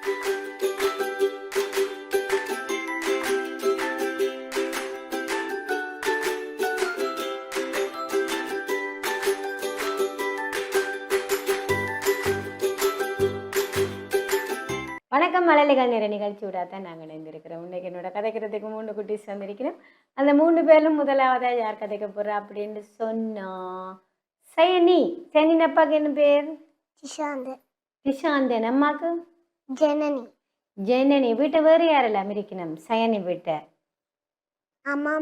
வணக்கம். மழலைகள் நேர நிகழ்ச்சியோட தான் நாங்கள் இணைந்திருக்கிறோம். இன்னைக்கு என்னோட கதைக்கிறதுக்கு 3 குட்டீஸ் வந்திருக்கிறோம். அந்த 3 பேரும் முதலாவதா யார் கதைக்க போறா அப்படின்னு சொன்னா சயனி. சயனின் அப்பாவுக்கு என்ன பேர்? திஷாந்தன். அம்மாக்கு ஜனனி. ஜனனி. வீட்டை வேறு யாரெல்லாம் இருக்கணும்? சயனி வீட்டை அம்மா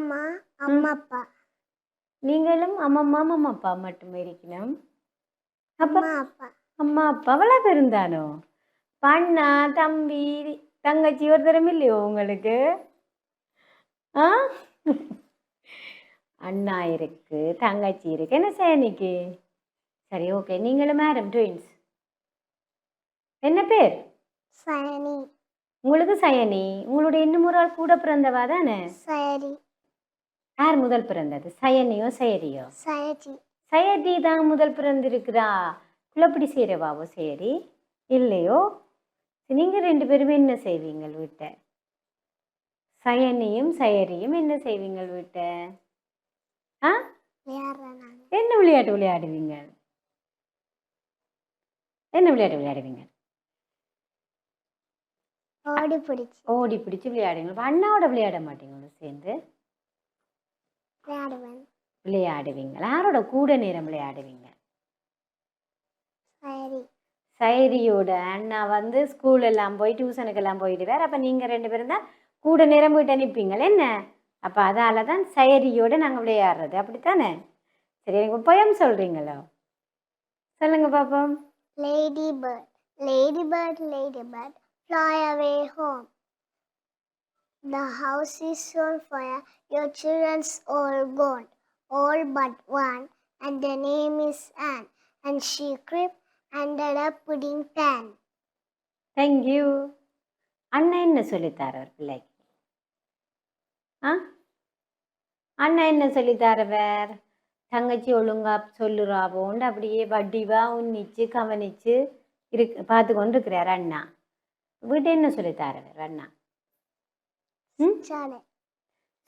அம்மா அப்பா. நீங்களும் அம்மம்மா அம்மம்மா அப்பா மட்டும் இருக்கணும். அம்மா அப்பா அம்மா அப்பா அவ்வளோ பெருந்தானோ? அண்ணா தம்பி தங்கச்சி ஒரு தரம் இல்லையோ உங்களுக்கு? ஆ அண்ணா இருக்கு, தங்கச்சி இருக்கு. என்ன சயனிக்கு? சரி, ஓகே. நீங்களும் மேடம் ட்வின்ஸ். என்ன பேர்? சயனி. உங்களுக்கு சயனி. உங்களுடைய இன்னும் ஒரு ஆள் கூட பிறந்தவா தானே? சயரி. யார் முதல் பிறந்தது? சயனியோ சயரியோ? சயஜி. சயதி தான் முதல் பிறந்திருக்குதா? குழப்படி செய்கிறவாவோ? சரி இல்லையோ? நீங்க 2 பேருமே என்ன செய்வீங்க வீட்டை? சயனியும் சயரியும் என்ன செய்வீங்க வீட்டை? ஆ என்ன விளையாட்டு விளையாடுவீங்க? என்ன விளையாட்டு விளையாடுவீங்க? ஓடி பிடிச்சு விளையாடுவீங்க. அண்ணாவோட விளையாட மாட்டீங்களா சேர்ந்து? விளையாடுவீங்களா? யாரோட கூட நேரம் விளையாடுவீங்க? சைரியோட. அண்ணா வந்து ஸ்கூல் எல்லாம் போய் டியூஷனுக்கெல்லாம் போயிடுவார். அப்போ நீங்கள் 2 பேரும் தான் கூட நேரம் போயிட்டு அனுப்பிங்கள் என்ன? அப்போ அதால தான் சைரியோட நாங்கள் விளையாடுறது, அப்படித்தானே? சரி, எனக்கு பயம் சொல்கிறீங்களோ? சொல்லுங்க பாப்போம். Lady bird, lady bird, lady bird, fly away home. The house is on fire, your children's all gone, all but one, and the name is Anne, and she crept under a pudding pan. Thank you. அண்ணா என்ன சொல்லித்தார பிள்ளைக்கு? அண்ணா என்ன சொல்லித்தாரவர்? தங்கச்சி ஒழுங்கா சொல்லுறாவோண்டு அப்படியே வடிவா உன்னிச்சு கவனிச்சு பார்த்து கொண்டு இருக்கிறார் அண்ணா. வீட்டை என்ன சொல்லித்தாரவர் அண்ணா?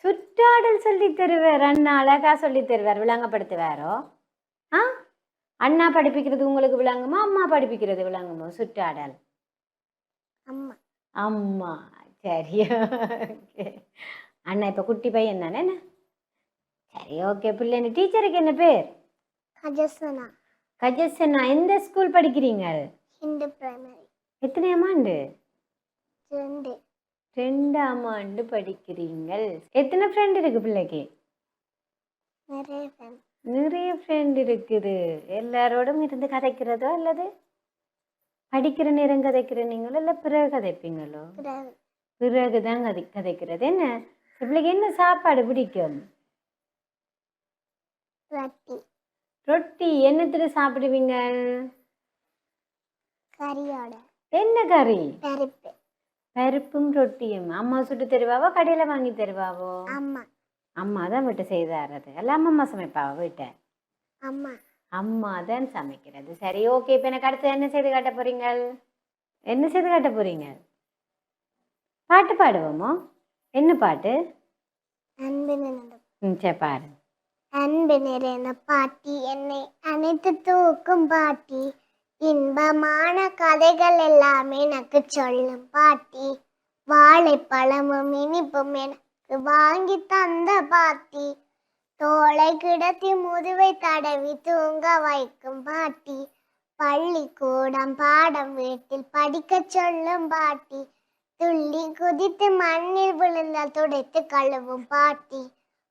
சுற்றாடல் சொல்லி தருவார் அண்ணா. அழகா சொல்லி தருவார். விளங்கப்படுத்துவாரோ? அண்ணா படிப்பிக்கிறது உங்களுக்கு விளங்குமா? அம்மா படிப்பிக்கிறது விளங்குமோ? சுற்றாடல் அம்மா. அம்மா. சரியா? அண்ணா இப்போ குட்டி பையன் தானே? சரி, ஓகே. பிள்ளை டீச்சருக்கு என்ன பேர்? கஜசனா. கஜசனா. எந்த ஸ்கூல் படிக்கிறீங்க? ஹிந்து பிரைமரி. எத்தனையாம் ஆண்டு? 2ஆம் ஆண்டு படிக்கிறீங்கள். எத்தனை ஃப்ரெண்ட் இருக்கு பிள்ளைக்கு? நிறைய ஃப்ரெண்ட் இருக்குது. எல்லாரோடும் இருந்து கதைக்கிறதோ அல்லது படிக்கிற நேரம் கதைக்கிற நீங்களோ இல்லை பிறகு கதைப்பீங்களோ? பிறகுதான் கதைக்கிறது. என்ன பிள்ளைக்கு என்ன சாப்பாடு பிடிக்கும்? ரொட்டி. என்னத்துல சாப்பிடுவீங்க? கறியோட. என்ன கறி? பருப்பு. பருப்பும் ரொட்டியும். அம்மா சுட்டு தருவாவோ கடையில் வாங்கி தருவாவோ? அம்மா. அம்மா தான் வீட்டை செய்தாரது. எல்லாம் அம்மா சமைப்பாவா வீட்டை? அம்மா. அம்மா தான் சமைக்கிறது. சரி, ஓகே. இப்போ எனக்கு அடுத்து என்ன செய்து காட்ட போறீங்க? என்ன செய்து காட்ட போறீங்க? பாட்டு பாடுவோமோ? என்ன பாட்டு? சரி, பாரு. அன்பு நிறைந்த பாட்டி, என்னை அனைத்து தூக்கும் பாட்டி, இன்பமான கதைகள் எல்லாமே எனக்கு சொல்லும் பாட்டி, வாழைப்பழமும் இனிப்பும் எனக்கு வாங்கி தந்த பாட்டி, தோளை கிடத்தி முதுவை தடவி தூங்க வைக்கும் பாட்டி, பள்ளிக்கூடம் பாடம் வீட்டில் படிக்க சொல்லும் பாட்டி, துள்ளி குதித்து மண்ணில் விழுந்தால் துடைத்து கழுவும் பாட்டி,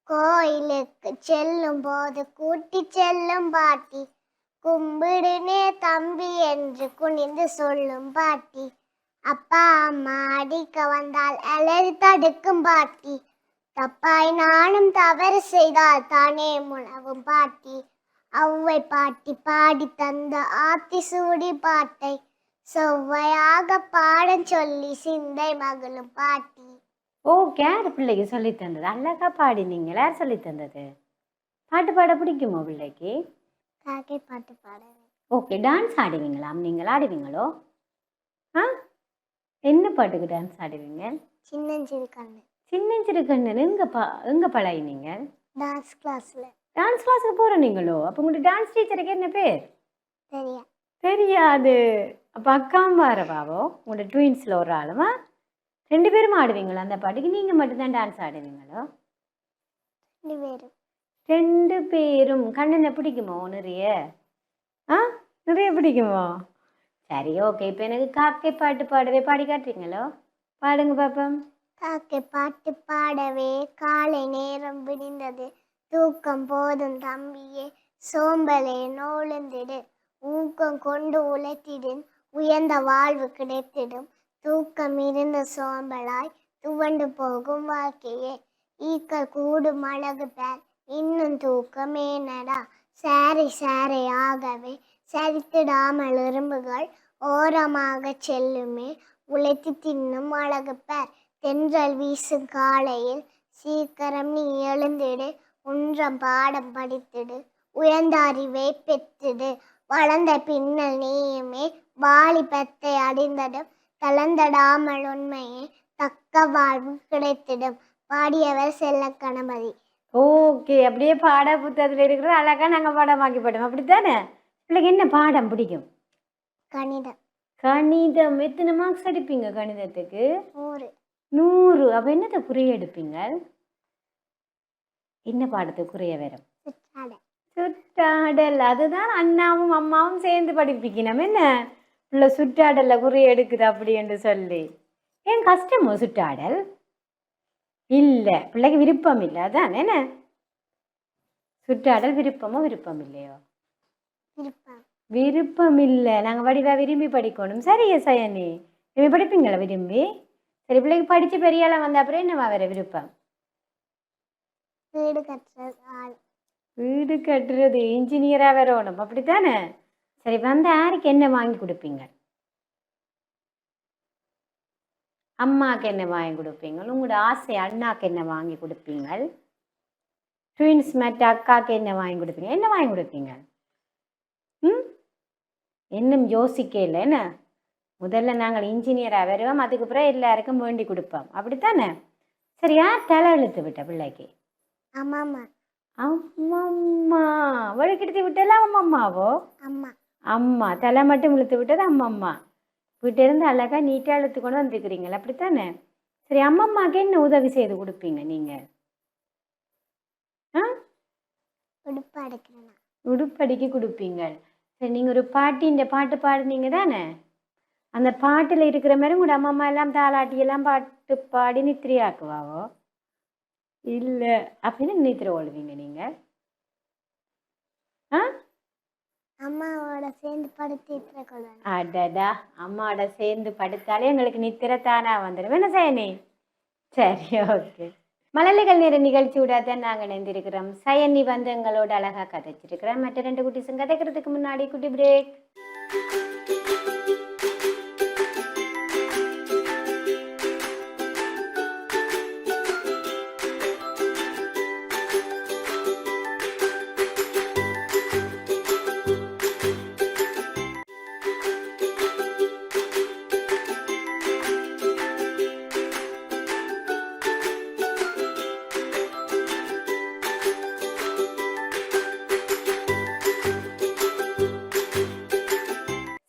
கோயிலுக்கு செல்லும் போது கூட்டி செல்லும் பாட்டி, கும்பிடுனே தம்பி என்று குனிந்து சொல்லும் பாட்டி, அப்பா அம்மா அடிக்க வந்தால் அலறி தடுக்கும் பாட்டி, தப்பாய் நானும் தவறு செய்தால் தானே முழவும் பாட்டி, அவ்வை பாட்டி பாடி தந்த ஆத்தி சூடி பாட்டை செவ்வையாக பாடம் சொல்லி சிந்தை மகளும் பாட்டி. யார் பிள்ளைக்கு சொல்லி தந்தது? அழகா பாடினீங்களா? யார் சொல்லி தந்தது? பாட்டு பாட பிடிக்குமோ பிள்ளைக்கு? பாட்டு பாட. ஓகே. டான்ஸ் ஆடுவீங்களா? நீங்கள் ஆடுவீங்களோ? பாட்டுக்கு டான்ஸ் ஆடுவீங்க? சின்னஞ்சிறு கண்ணு சின்னஞ்சிறு கண்ணன் எங்க பழகினீங்க? டான்ஸ் கிளாஸ்ல. டான்ஸ் கிளாஸுக்கு போற நீங்களோ? அப்போ உங்களுக்கு டான்ஸ் டீச்சருக்கு என்ன பேர்? சரியா? தெரியாது. அப்போ அக்காவும் வரவாவோ? உங்களோட ட்வின்ஸில் ஒரு ஆளுமா? 2 பேரும் ஆடுவீங்களா அந்த பாட்டுக்கு? நீங்கள் மட்டும்தான் டான்ஸ் ஆடுவீங்களோ? 2 பேரும். 2 பேரும். கண்ணனை பிடிக்குமோ நிறைய? ஆ, நிறைய பிடிக்குமோ? சரி, ஓகே. இப்போ எனக்கு காக்கை பாட்டு பாடவே பாடி காட்டுறீங்களோ? பாடுங்க பாப்போம். காக்கை பாட்டு பாடவே காலை நேரம் விடிந்தது, தூக்கம் போதும் தம்பியே, சோம்பலே நோழுந்திடு, ஊக்கம் கொண்டு உழைத்திடும், உயர்ந்த வாழ்வு கிடைத்திடும், தூக்கம் இருந்த சோம்பலாய் துவண்டு போகும் வாழ்க்கையே, ஈக்கள் கூடும் அழகு பேர், இன்னும் தூக்கம் ஏனடா, சாரை சாரை ஆகவே சரித்திடாமல் எறும்புகள் ஓரமாக செல்லுமே, உழைத்து தின்னும் அழகு பேர், தென்றல் வீசும் காலையில் சீக்கிரம் நீ எழுந்திடு, ஒன்றாம் பாடம் படித்திடு, உயர்ந்த அறிவை பெற்றிடு, வளர்ந்த பின்னல் நீயுமே வாலிபத்தை அடைந்தடும், தளர்ந்தடாமல் உண்மையே தக்க வாழ்வு கிடைத்திடும். பாடியவர் செல்ல கணபதி. ஓகே, அப்படியே பாட புத்தகத்தில் இருக்கிற அழகா நாங்கள் பாடமாக்கி போட்டோம். அப்படித்தானே? பிள்ளைக்கு என்ன பாடம் பிடிக்கும்? கணிதம். கணிதம். எத்தனை மார்க்ஸ் எடுப்பீங்க கணிதத்துக்கு? 100. 100. அப்போ என்னத்தை குறிய எடுப்பீங்க? என்ன பாடத்துக்கு குறிய வரும்? சுற்றாடல். சுற்றாடல். அதுதான் அண்ணாவும் அம்மாவும் சேர்ந்து படிப்பிக்கணும். என்ன பிள்ளை சுற்றாடல்ல குறிய எடுக்குது அப்படி என்று சொல்லி. ஏன் கஷ்டமோ சுற்றாடல்? இல்லை, பிள்ளைக்கு விருப்பம் இல்லை. அதான் என்ன சுற்றாடல் விருப்பமோ விருப்பம் இல்லையோ? விருப்பம். விருப்பம் இல்லை. நாங்கள் வடிவாக விரும்பி படிக்கணும். சரியா சயனி? விரும்பி படிப்பீங்களா விரும்பி? சரி, பிள்ளைக்கு படித்து பெரிய ஆளாக வந்த அப்புறம் என்னவா வேற விருப்பம்? வீடு கட்டுறது. ஆள். வீடு கட்டுறது. இன்ஜினியராக வரணும். அப்படித்தானே? சரி, வந்து யாருக்கு என்ன வாங்கி கொடுப்பீங்க? அம்மாவுக்கு என்ன வாங்கி கொடுப்பீங்க? உங்களோட ஆசை அண்ணாக்கு என்ன வாங்கி கொடுப்பீங்க? ட்வின்ஸ் மற்ற அக்காவுக்கு என்ன வாங்கி கொடுப்பீங்க? என்ன வாங்கி கொடுப்பீங்க? இன்னும் யோசிக்க இல்லை. என்ன முதல்ல நாங்கள் இன்ஜினியராக வருவோம், அதுக்கு அப்புறம் எல்லாருக்கும் வேண்டி கொடுப்போம். அப்படித்தானே? சரி, யார் தலை இழுத்து விட்ட பிள்ளைக்கு? அம்மாம்மா. அம்மம்மா. வழுக்கெடுத்து விட்டலாம் அம்மம்மாவோ? அம்மா. அம்மா தலை மட்டும் இழுத்து விட்டது அம்மம்மா. வீட்டிலிருந்து அழகா நீட்டாக இழுத்து கொண்டு வந்துருக்கிறீங்களா? அப்படித்தானே? சரி, அம்மம்மாவுக்கு என்ன உதவி செய்து கொடுப்பீங்க நீங்கள்? உடுப்பு அடிக்கிறேன். உடுப்படிக்கு கொடுப்பீங்க. சரி, நீங்கள் ஒரு பாட்டின்ற பாட்டு பாடுனீங்க தானே? அந்த பாட்டில் இருக்கிற மாதிரி உங்களோட அம்மா எல்லாம் தாளாட்டியெல்லாம் பாட்டு பாடி நித்திரையாக்குவாவோ? இல்லை. அப்படின்னு நித்திரை ஓடுவீங்க நீங்கள்? அம்மாவோட சேர்ந்து படுத்து கொள்ளணும். அடடா, அம்மாவோட சேர்ந்து படுத்தாலே எங்களுக்கு நித்திரை தானா வந்துடும். என்ன சயனி? சரி, ஓகே. மழலைகள் நேர நிகழ்ச்சியோட தான் நாங்கள் இணைந்திருக்கிறோம். சயனி வந்து எங்களோட அழகாக கதைச்சிருக்கிறோம். மற்ற 2 குட்டிஸும் கதைக்கிறதுக்கு முன்னாடி குட்டி பிரேக்.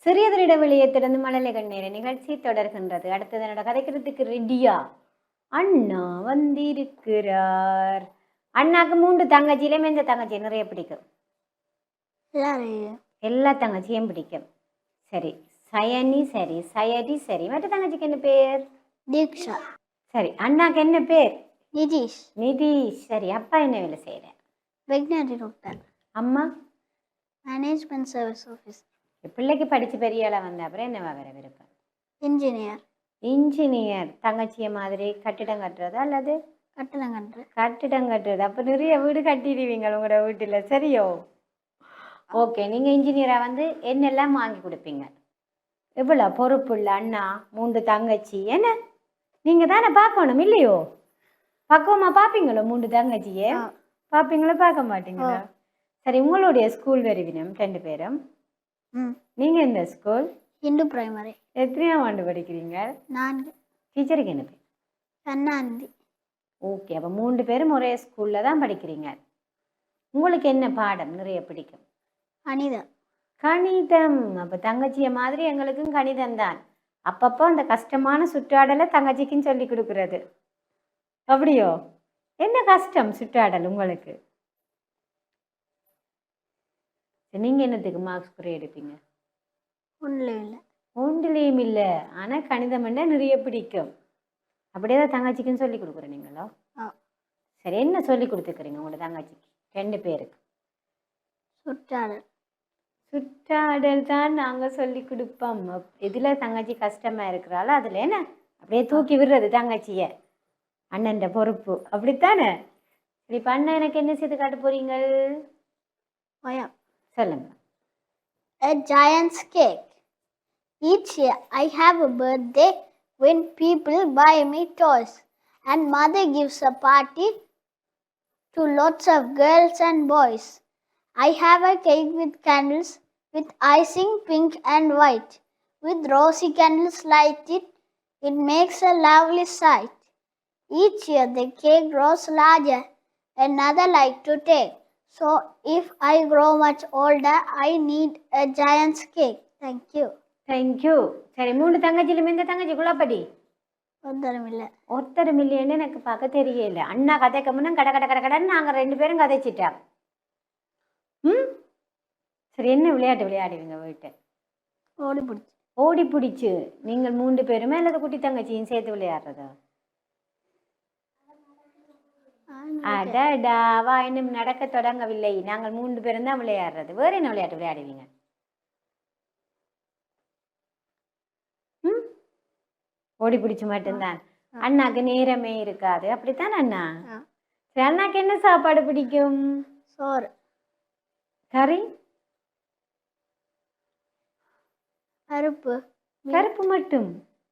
சிறியதொரு இடைவெளியை தொடர்ந்து மழலைகள் நேர நிகழ்ச்சி தொடர்கின்றது. அடுத்தது என்னோட கதைக்கிறதுக்கு ரெடியா? அண்ணா வந்திருக்கிறார். அண்ணாக்கு 3 தங்கச்சியிலும் எந்த தங்கச்சி நிறைய பிடிக்கும்? எல்லா தங்கச்சியும் பிடிக்கும். சரி, சயனி சரி, சயரி சரி. மற்ற தங்கச்சிக்கு என்ன பேர்? தீக்ஷா. சரி, அண்ணாக்கு என்ன பேர்? நிதிஷ். நிதிஷ். சரி, அப்பா என்ன வேலை செய்கிறேன்? வெக்னரி டாக்டர். அம்மா? Management service office. பிள்ளைக்கு படித்து பெரிய ஆளாக வந்த அப்புறம் என்னவா வேற விருப்பம்? இன்ஜினியர். இன்ஜினியர். தங்கச்சிய மாதிரி கட்டிடம் கட்டுறதா அல்லது? கட்டடம் கட்டுறது. கட்டிடம் கட்டுறது. அப்போ நிறைய வீடு கட்டிடுவீங்க உங்களோட வீட்டில். சரியோ? ஓகே, நீங்கள் இன்ஜினியராக வந்து என்னெல்லாம் வாங்கி கொடுப்பீங்க? எவ்வளோ பொறுப்புள்ள அண்ணா, 3 தங்கச்சி. என்ன நீங்கள் தானே பார்க்கணும் இல்லையோ? பக்குவமாக பார்ப்பீங்களோ 3 தங்கச்சியே? பார்ப்பீங்களோ பார்க்க மாட்டீங்களா? சரி, உங்களுடைய ஸ்கூல் வருவினம் 2 பேரும். நீங்கள் எந்த ஸ்கூல்? இந்து பிரைமரி எத்தனையாம் ஆண்டு படிக்கிறீங்க? 4 டீச்சருக்கு என்ன பேர்? கண்ணாந்தி ஓகே, அப்போ 3 பேரும் ஒரே ஸ்கூலில் தான் படிக்கிறீங்க. உங்களுக்கு என்ன பாடம் நிறைய பிடிக்கும்? அனிதா கணிதம். அப்போ தங்கச்சியை மாதிரி எங்களுக்கும் கணிதம் தான். அப்பப்போ அந்த கஷ்டமான சுற்றாடலை தங்கச்சிக்கும் சொல்லி கொடுக்குறது. அப்படியோ? என்ன கஷ்டம் சுற்றாடல் உங்களுக்கு? நீங்கள் என்னத்துக்கு மார்க்ஸ் குறைய எடுப்பீங்க? ஒன்றும் இல்லை. ஒன்றுலேயும் இல்லை, ஆனால் கணிதம் என்ன நிறைய பிடிக்கும். அப்படியே தான் தங்கச்சிக்குன்னு சொல்லி கொடுக்குறேன் நீங்களோ? சரி, என்ன சொல்லி கொடுத்துக்கிறீங்க உங்களோட தங்கச்சிக்கு 2 பேருக்கு? சுற்றாடல். சுற்றாடல் தான் நாங்கள் சொல்லி கொடுப்போம். இதில் தங்கச்சி கஷ்டமாக இருக்கிறாளோ அதில் என்ன அப்படியே தூக்கி விடுறது தங்கச்சியை, அண்ணன்ற பொறுப்பு. அப்படித்தானே? சரி, இப்போ அண்ணன் எனக்கு என்ன செய்து காட்ட போறீங்க? சொல்லுங்க. A giant's cake. Each year I have a birthday when people buy me toys and mother gives a party to lots of girls and boys. I have a cake with candles with icing pink and white. With rosy candles lighted, it makes a lovely sight. Each year the cake grows larger, another like to take. So if I grow much older, I need a giant's cake. Thank you. Thank you. சரி, 3 தங்கச்சியிலும் எந்த தங்கச்சி குழப்படி? ஒருத்தரும் இல்லைன்னு எனக்கு பார்க்க தெரியல. அண்ணா கதைக்க முன்னா கட கட கட கடன்னு நாங்கள் 2 பேரும் கதைச்சிட்டோம். சரி, என்ன விளையாட்டு விளையாடுவீங்க வீட்டை? ஓடி பிடிச்சு. நீங்கள் 3 பேருமே அல்லது குட்டி தங்கச்சியும் சேர்த்து விளையாடுறதா? அடடாவா, இன்னும் நடக்க தொடங்கவில்லை. நாங்கள் 3 பேரும் தான் விளையாடுறது. வேற என்ன விளையாட்டு விளையாடுவீங்க? ஓடி பிடிச்சு மட்டும்தான். அண்ணாக்கு நேரமே இருக்காது. அப்படித்தான் அண்ணா? சரி, அண்ணாக்கு என்ன சாப்பாடு பிடிக்கும்? சோறு. கறி? பருப்பு. பருப்பு மட்டும்?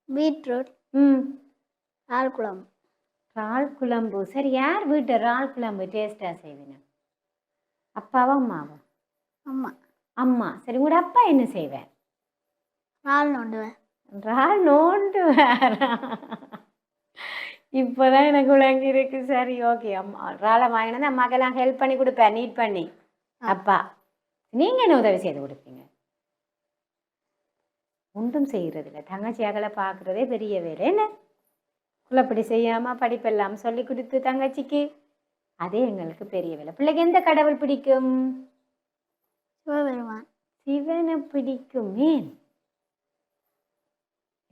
பீட்ரூட். இறால் குழம்பு. இறால் குழம்பு. சரி, யார் வீட்டு இறால் குழம்பு டேஸ்டா செய்வீங்க? அப்பாவா அம்மாவா? அம்மா. அம்மா. சரி, உங்களோட அப்பா என்ன செய்வேன்? இறால் நோண்டுவேன். இறால் நோண்டு வேறா? இப்போதான் எனக்கு விளங்கி இருக்கு. சரி, ஓகே. அம்மா இறாலை வாங்கினது அம்மாக்கெல்லாம் ஹெல்ப் பண்ணி கொடுப்பேன், நீட் பண்ணி. அப்பா நீங்க என்ன உதவி செய்து கொடுப்பீங்க? ஒன்றும் செய்கிறது இல்லை. தங்கச்சியாக்களை பார்க்குறதே பெரிய வேலை. என்ன குள்ளப்படி செய்யாமல் படிப்பெல்லாம் சொல்லி கொடுத்து தங்கச்சிக்கு, அதே எங்களுக்கு பெரிய வேலை. பிள்ளைக்கு எந்த கடவுள் பிடிக்கும்? சிவபெருமான். சிவனை பிடிக்கும். ஏன்?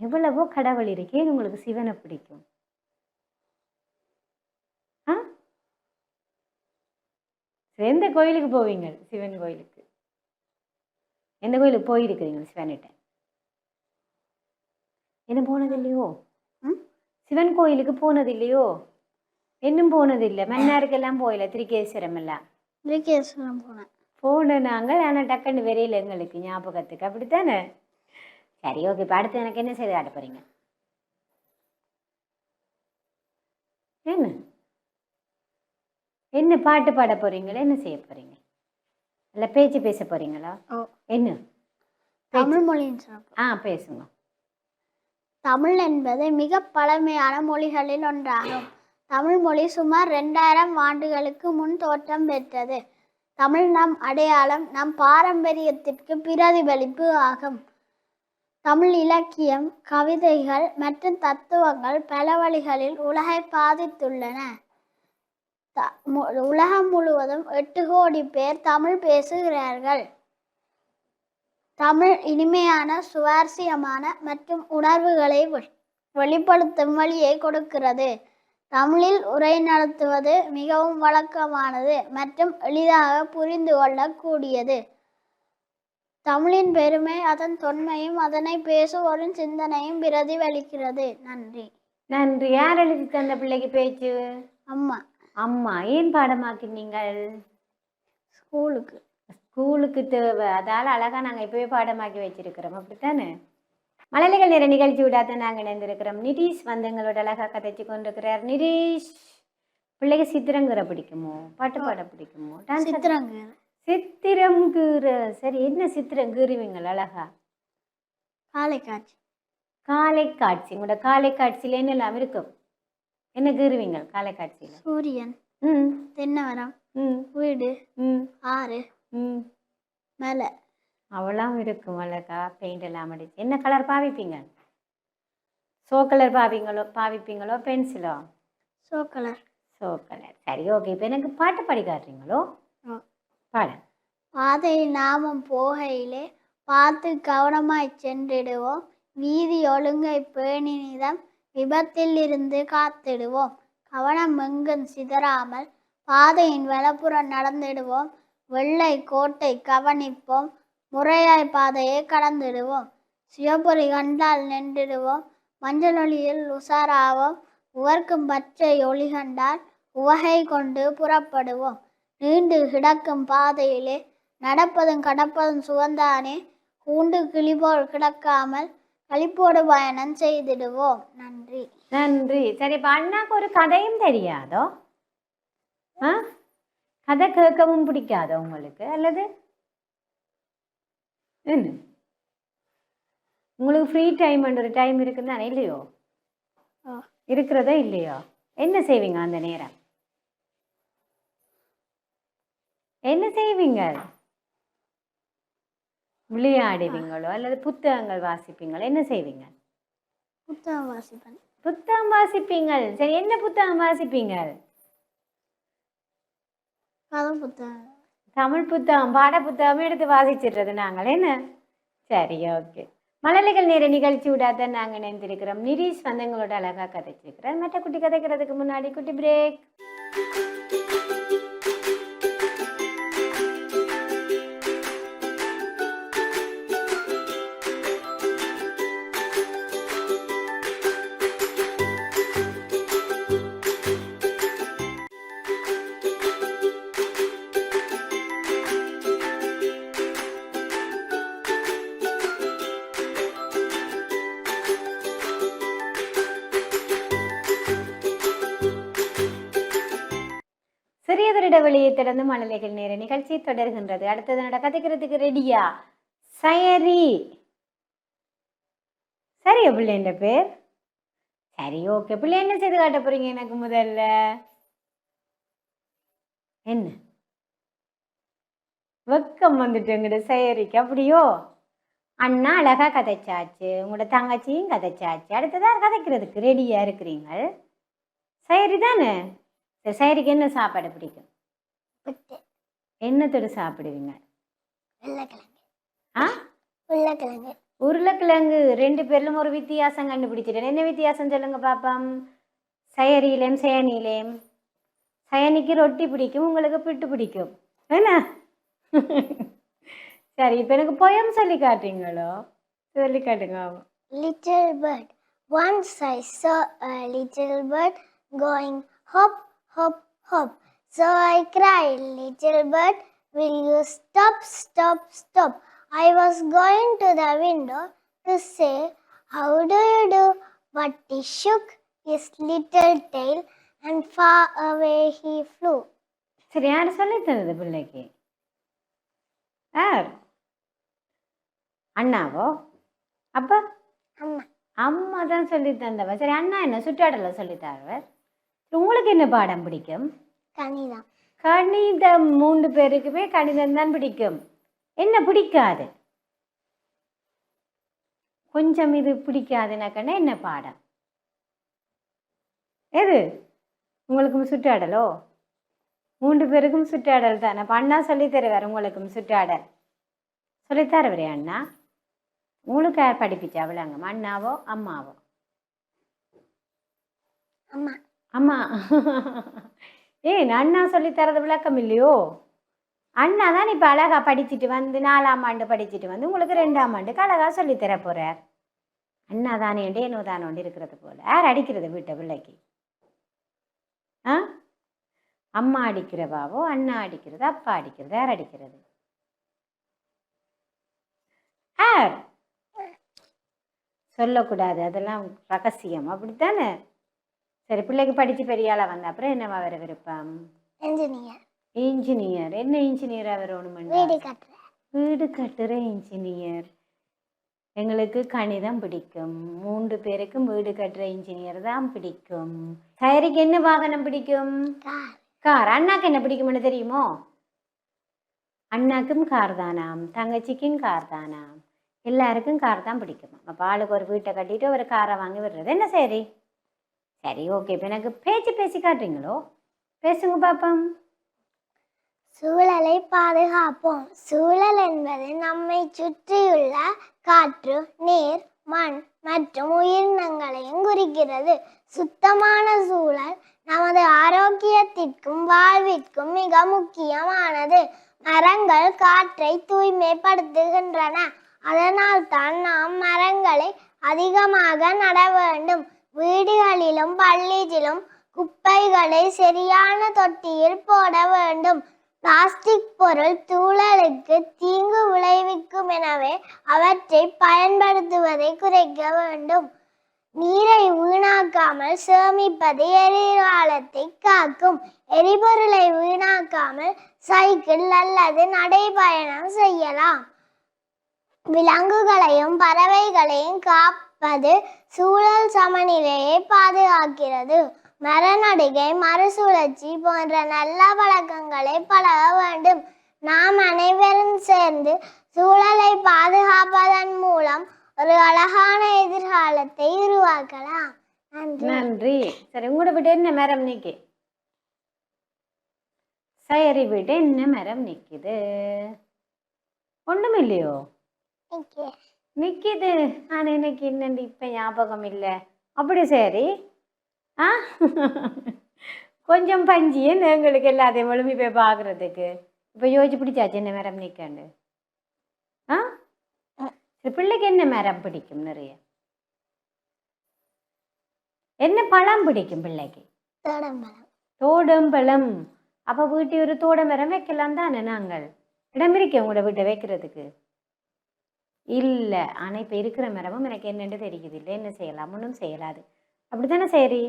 எவ்வளவோ கடவுள் இருக்கே, உங்களுக்கு சிவனை பிடிக்கும்? எந்த கோயிலுக்கு போவீங்க? சிவன் கோயிலுக்கு. எந்த கோயிலுக்கு போயிருக்கிறீங்க? சிவன்கிட்ட என்ன போனது இல்லையோ? சிவன் கோயிலுக்கு போனது இல்லையோ? இன்னும் போனது இல்லை. மன்னாருக்கெல்லாம் போயில. திருக்கேஸ்வரம் எல்லாம் போன நாங்கள். ஆனால் டக்குன்னு வரையில எங்களுக்கு ஞாபகத்துக்கு. அப்படித்தானே? சரி, ஓகே. இப்போ அடுத்து எனக்கு என்ன செய்து காட்ட போறீங்க? என்ன பாட்டு பாட போறீங்களா? என்ன செய்ய போறீங்க? இல்லை பேச்சு பேச போறீங்களா? என்ன தமிழ் மொழியின் பேசுங்க. தமிழ் என்பது மிக பழமையான மொழிகளில் ஒன்றாகும். தமிழ் மொழி சுமார் 2000 ஆண்டுகளுக்கு முன் தோற்றம் பெற்றது. தமிழ் நம் அடையாளம், நம் பாரம்பரியத்திற்கு பிரதிபலிப்பு ஆகும். தமிழ் இலக்கியம், கவிதைகள் மற்றும் தத்துவங்கள் பல வழிகளில் உலகை பாதித்துள்ளன. உலகம் முழுவதும் 8 கோடி பேர் தமிழ் பேசுகிறார்கள். தமிழ் இனிமையான, சுவாரஸ்யமான மற்றும் உணர்வுகளை வெளிப்படுத்தும் வழியை கொடுக்கிறது. தமிழில் உரை நடத்துவது மிகவும் வழக்கமானது மற்றும் எளிதாக புரிந்து கொள்ளக்கூடியது. தமிழின் பெருமை அதன் தொன்மையும் அதனை பேசுவோரின் சிந்தனையும் பிரதிபலிக்கிறது. நன்றி. நன்றி. யார் எழுதி தந்த பிள்ளைக்கு பேச்சு? அம்மா. அம்மா. ஏன் பாடமாக்கினீங்கள்? ஸ்கூலுக்கு தேவை. அதால் அழகா நாங்கள் இப்பவே பாடமாக்கி வச்சிருக்கிறோம். அப்படித்தானே? மழலைகள் நேர நிகழ்ச்சி விடாத நாங்கள் இணைந்திருக்கிறோம். நிரீஷ் வந்து எங்களோட அழகா கதைச்சு கொண்டிருக்கிறார். நிரீஷ், பிள்ளைக்கு சித்திரங்கீரை பிடிக்குமோ? பாட்டு பாட பிடிக்குமோ? சித்திரங்கீரை. சரி, என்ன சித்திரம் கீறுவீங்கள் அழகா? காலை காட்சி. காலை காட்சி. உங்களோட காலை காட்சியில் என்னெல்லாம் இருக்கும்? என்ன கீறுவீங்க காலை காட்சியில்? சூரியன், ம் தென்னமரம், ம் வீடு, ம் ஆறு, ம் மலை. அவ்வளோ இருக்கும் அழகா பெயிண்ட் எல்லாம் அடிச்சு. என்ன கலர் பாவிப்பீங்க? சோ கலர் பாவிப்பீங்களோ பென்சிலோ? So colour. So colour. சரி, ஓகே. இப்போ எனக்கு பாட்டு பாடி காட்டுறீங்களோ? பாடு. பாதையில் நாமும் போகையிலே பார்த்து கவனமாய் சென்றிடுவோம். வீதி ஒழுங்கை பேணினிதம் விபத்தில் இருந்து காத்திடுவோம். கவனம் எங்கும் சிதறாமல் பாதையின் வலப்புறம் நடந்திடுவோம். வெள்ளை கோட்டை கவனிப்போம். முறையாய் பாதையை கடந்திடுவோம். சிவபுரி கண்டால் நின்றிடுவோம். மஞ்சள் ஒளியில் உசாராவோம். உவர்க்கும் பச்சை ஒளி கண்டால் உவகை கொண்டு புறப்படுவோம். நீண்டு கிடக்கும் பாதையிலே நடப்பதும் கடப்பதும் சுகந்தானே. கூண்டு கிளிபோல் கிடக்காமல் களிப்போடு பயணம் செய்திடுவோம். நன்றி. நன்றி. சரி, இப்போ அண்ணாக்கு ஒரு கதையும் தெரியாதோ? ஆ, கதை கேட்கவும் பிடிக்காதோ உங்களுக்கு? அல்லது என்ன உங்களுக்கு ஃப்ரீ டைம் ஒரு டைம் இருக்குன்னு இல்லையோ? இருக்கிறதோ இல்லையோ? என்ன செய்வீங்க அந்த நேரம்? என்ன செய்வீங்க? விளையாடுவீங்களோ அல்லது புத்தகங்கள் வாசிப்பீங்களோ? என்ன செய்வீங்க? புத்தகம் வாசிப்பேன். புத்தகம் வாசிப்பீங்கள். சரி, என்ன புத்தகம் வாசிப்பீங்க? கதை புத்தகம். தமிழ் புத்தகம், பாட புத்தகமே எடுத்து வாசிச்சிடுறது நாங்கள் என்ன? சரி, ஓகே. மழலைகள் நேர நிகழ்ச்சி விடாதான் நாங்கள் இணைந்திருக்கிறோம். நிரீஷ் வந்து எங்களோட அழகாக கதைச்சிருக்கிறேன். மற்ற குட்டி கதைக்கிறதுக்கு முன்னாடி குட்டி பிரேக். சிறியதொரு இடைவெளியை தொடர்ந்து மழலைகள் நேர நிகழ்ச்சி தொடர்கின்றது. அடுத்தது நட கதைக்கிறதுக்கு ரெடியா? சரி. சரி, பிள்ளைன்ற பேர்? சரி, ஓகே. பிள்ளை என்ன செய்து காட்ட போறீங்க எனக்கு முதல்ல? என்ன வெக்கம் வந்துட்டுங்கிட்ட சயரிக்கு? அப்படியோ? அண்ணா அழகா கதைச்சாச்சு, உங்களோட தங்கச்சியும் கதைச்சாச்சு. அடுத்ததான் கதைக்கிறதுக்கு ரெடியா இருக்கிறீங்க? சரி தானே? சைரிக்கு என்ன சாப்பாடு பிடிக்கும்? என்னத்தோடு சாப்பிடுவீங்க? உருளைக்கிழங்கு. உருளைக்கிழங்கு. ரெண்டு பேர்லும் ஒரு வித்தியாசம் கண்டுபிடிச்சிட்டேன். என்ன வித்தியாசம் சொல்லுங்க பாப்பம்? சயரியிலேயும் சயனிலேயும். சயனிக்கு ரொட்டி பிடிக்கும், உங்களுக்கு பிட்டு பிடிக்கும் என்ன? சரி, இப்போ எனக்கு பொயம் சொல்லி காட்டுறீங்களோ? சொல்லி காட்டுங்க. Little bird. Once I saw a little bird going hop, hop, hop. So I cried, little bird, will you stop, stop, stop? I was going to the window to say, how do you do? But he shook his little tail and far away he flew. சரி, யார் சொல்லி தந்தது பிள்ளைக்கு? யார்? அண்ணாவோ? அப்பா? அம்மா. அம்மா தான் சொல்லி தந்தவ. சரி, அண்ணா என்ன சுற்றாடல சொல்லி தருவர். உங்களுக்கு என்ன பாடம் பிடிக்கும்? கணிதம். கணிதம். 3 பேருக்குமே கணிதம் தான் பிடிக்கும். என்ன பிடிக்காது? கொஞ்சம் இது பிடிக்காதுனாக்கன்னா என்ன பாடம்? எது உங்களுக்கும் சுற்றாடலோ? 3 பேருக்கும் சுற்றாடல் தானே. அப்போ அண்ணா சொல்லி தருவார் உங்களுக்கும் சுற்றாடல். சொல்லித்தரவரே அண்ணா? உங்களுக்கு யார் படிப்பிச்சா விளங்கும்? அண்ணாவோ அம்மாவோ? அம்மா. அம்மா. ஏன் அண்ணா சொல்லித்தரது விளக்கம் இல்லையோ? அண்ணா தான் இப்போ அழகா படிச்சுட்டு வந்து 4ஆம் ஆண்டு படிச்சுட்டு வந்து உங்களுக்கு 2ஆம் ஆண்டுக்கு அழகா சொல்லித்தர போகிறார். அண்ணா தானே ஏனோ தானோண்டு இருக்கிறது போல. யார் அடிக்கிறது வீட்டை பிள்ளைக்கு? ஆ, அம்மா அடிக்கிறவாவோ அண்ணா அடிக்கிறது அப்பா அடிக்கிறது? யார் அடிக்கிறது? யார்? சொல்லக்கூடாது, அதெல்லாம் ரகசியம். அப்படித்தானே? சரி, பிள்ளைக்கு படித்து பெரிய ஆளாக வந்த அப்புறம் என்னவா வர விருப்பம்? இன்ஜினியர். இன்ஜினியர். என்ன இன்ஜினியராக வரணுமெண்டா? வீடு கட்டுற. வீடு கட்டுற இன்ஜினியர். எங்களுக்கு கணிதம் பிடிக்கும். 3 பேருக்கும் வீடு கட்டுற இன்ஜினியர் தான் பிடிக்கும். சைரிக்கு என்ன வாகனம் பிடிக்கும்? கார். கார். அண்ணாக்கு என்ன பிடிக்கும்னு தெரியுமோ? அண்ணாக்கும் கார் தானாம், தங்கச்சிக்கும் கார் தானாம், எல்லாருக்கும் கார் தான் பிடிக்கும். அப்போ ஆளுக்கு ஒரு வீட்டை கட்டிட்டு ஒரு காரை வாங்கி விடுறது என்ன சரி? சரி, ஓகே. இப்போ எனக்கு பேசி காட்டுறீங்களோ? பேசுங்க பாப்போம். சூழலை பாதுகாப்போம். சூழல் என்பது நம்மை சுற்றியுள்ள காற்று, நீர், மண் மற்றும் உயிரினங்களையும் குறிக்கிறது. சுத்தமான சூழல் நமது ஆரோக்கியத்திற்கும் வாழ்விற்கும் மிக முக்கியமானது. மரங்கள் காற்றை தூய்மைப்படுத்துகின்றன. அதனால் தான் நாம் மரங்களை அதிகமாக நட வேண்டும். வீடுகளிலும் பள்ளியிலும் குப்பைகளை சரியான தொட்டியில் போட வேண்டும். பிளாஸ்டிக் பொருள் சூழலுக்கு தீங்கு விளைவிக்கும், எனவே அவற்றை பயன்படுத்துவதை குறைக்க வேண்டும். நீரை வீணாக்காமல் சேமிப்பது எதிர்காலத்தை காக்கும். எரிபொருளை வீணாக்காமல் சைக்கிள் அல்லது நடைபயணம் செய்யலாம். விலங்குகளையும் பறவைகளையும் காப்பது சூழல் சமநிலையை பாதுகாக்கிறது. மரநடுகை, மறுசுழற்சி போன்ற நல்ல பழக்கங்களை பழக வேண்டும். நாம் அனைவரும் சேர்ந்து சூழலை பாதுகாப்பதன் மூலம் ஒரு அழகான எதிர்காலத்தை உருவாக்கலாம். நன்றி. சரி, உங்களோட வீட்டு என்ன மரம் நிற்கி? சரி, வீட்டு என்ன மரம் நிற்குது? ஒன்றும் இல்லையோ? நிற்கிது. ஆனால் எனக்கு என்னண்டு இப்போ ஞாபகம் இல்லை. அப்படி சரி. ஆ, கொஞ்சம் பஞ்சியே எங்களுக்கு எல்லாத்தையும் ஒழுங்கி போய் பார்க்குறதுக்கு. இப்போ யோசிச்சு பிடிச்சாச்சு என்ன மரம் நிற்காண்டு. ஆ, பிள்ளைக்கு என்ன மரம் பிடிக்கும்? நிறைய என்ன பழம் பிடிக்கும் பிள்ளைக்கு? தோடம்பழம். அப்போ வீட்டை ஒரு தோட மரம் வைக்கலாம் தானே? நாங்கள் இடம் இருக்கேன் உங்களோட வீட்டை வைக்கிறதுக்கு? இல்லை. ஆனால் இப்போ இருக்கிற மரமும் எனக்கு என்னென்னு தெரியுது இல்லை. என்ன செய்யலாம்? ஒன்றும் செய்யலாது. அப்படி தானே? சரி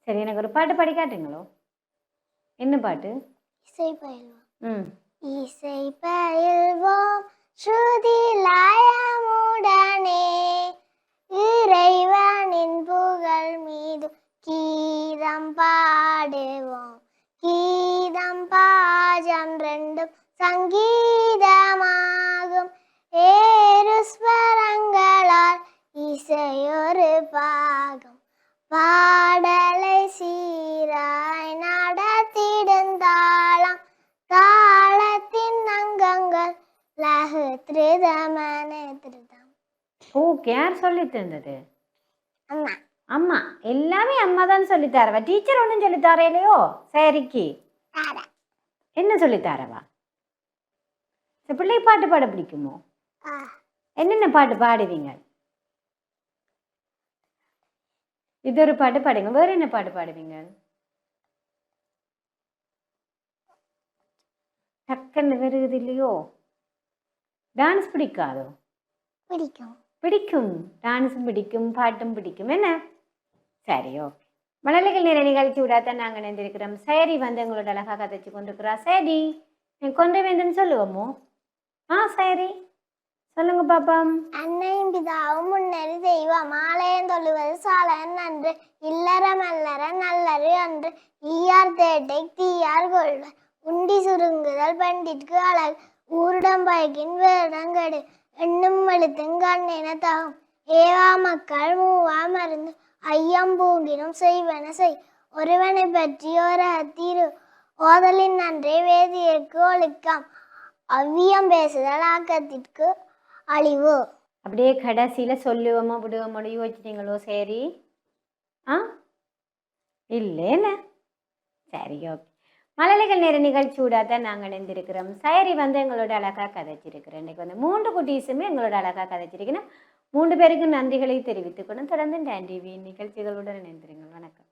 சரி, எனக்கு ஒரு பாட்டு பாடி காட்டுங்களோ? என்ன பாட்டு? இசை பயில்வோம். இசை பயில்வோம் ஸ்ருதி லயமுடனே, இறைவனின் புகழ் மீது கீதம் பாடுவோம். கீதம் பாஜம் ரெண்டும் சங்கீதமாகும். ஏறு ஸ்வரங்களால் இசையொரு பாகம். பாடலை சீராய் நடத்திடுந்தாளம். தாளத்தின் அங்கங்கள் லகு திருதமன திருதம். ஓகே. யார் சொல்லி தந்தது? அம்மா. அம்மா. எல்லாமே அம்மா தான் சொல்லித்தாரவா? டீச்சர் ஒன்றும் சொல்லித்தார இல்லையோ? சரிக்கு என்ன சொல்லித்தாரவா? பிள்ளை பாட்டு பாட பிடிக்குமோ? என்னென்ன பாட்டு பாடுவீங்க? இது ஒரு பாட்டு பாடுங்க. வேற என்ன பாட்டு பாடுவீங்க? டக்குன்னு வருது இல்லையோ? டான்ஸ் பிடிக்காதோ? பிடிக்கும். பிடிக்கும். டான்ஸும் பிடிக்கும், பாட்டும் பிடிக்கும். என்ன? சரி, ஓகே. மழலைகள் நேர நிகழ்ச்சி விடாதான் நாங்கள் நினைந்திருக்கிறோம். சரி வந்து எங்களோட அழகாக கதைச்சு கொண்டிருக்கிறா. சரி, கொண்டு வேண்டுன்னு சொல்லுவோமோ? ஆ, சரி சொல்லுங்க பாப்பா. அன்னையும் பிதாவும் முன்னேறி தெய்வம். ஆலயம் தொழுவது சாலன் நன்று. இல்லறம் அல்லற நல்லரு அன்று. ஈயார் தேட்டை தீயார் கொள்வர். உண்டி சுருங்குதல் பண்டிற்கு அழகு. ஊருடம் பயக்கின் வேடங்கடு. எண்ணும் எழுத்தும் கண்ணென தகும். ஏவா மக்கள் மூவா மருந்து. ஐயம் பூங்கினும் செய்வன செய். ஒருவனை பற்றி ஒரு தீரு. ஓதலின் நன்றே வேதியருக்கு ஒழுக்கம். அவ்வியம் பேசுதல் ஆக்கத்திற்கு அழிவு. அப்படியே கடைசியில் சொல்லுவோமோ விடுவோமோ யோசிச்சிட்டீங்களோ? சரி. ஆ, இல்லைன்னு. சரி, ஓகே. மழலைகள் நேர நிகழ்ச்சி விடாதான் நாங்கள் இணைந்திருக்கிறோம். சரி வந்து எங்களோட அழகாக கதைச்சிருக்கிறோம். இன்றைக்கி வந்து 3 குட்டீஸுமே எங்களோட அழகாக கதைச்சிருக்கணும். 3 பேருக்கு நன்றிகளை தெரிவித்துக்கணும். தொடர்ந்து டான் டிவி நிகழ்ச்சிகளுடன் இணைந்திருங்கள். வணக்கம்.